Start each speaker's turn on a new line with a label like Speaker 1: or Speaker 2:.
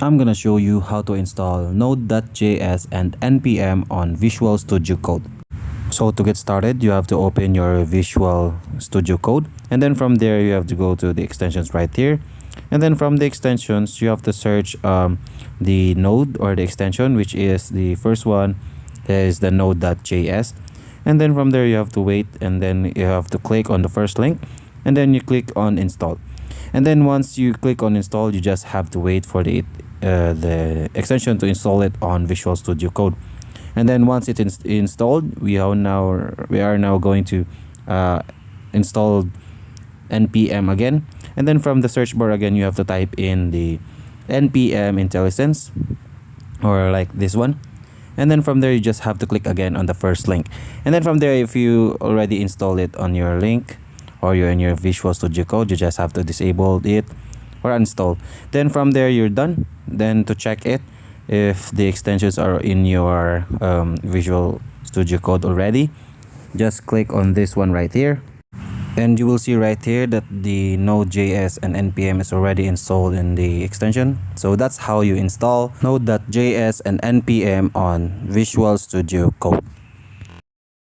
Speaker 1: I'm gonna show you how to install Node.js and NPM on Visual Studio Code. So to get started, you have to open your Visual Studio Code, and then from there you have to go to the extensions right here, and then from the extensions you have to search the node or the extension, which is the first one is the Node.js, and then from there you have to wait, and then you have to click on the first link, and then you click on install. And then once you click on install, you just have to wait for the extension to install it on Visual Studio Code. And then once it's installed, we are now going to install npm again. And then from the search bar again, you have to type in the npm IntelliSense, or like this one. And then from there you just have to click again on the first link. And then from there, if you already installed it on your link or you're in your Visual Studio Code, you just have to disable it or uninstall. Then from there you're done. Then to check it, if the extensions are in your Visual Studio Code already, just click on this one right here, and you will see right here that the Node.js and NPM is already installed in the extension. So that's how you install Node.js and NPM on Visual Studio Code.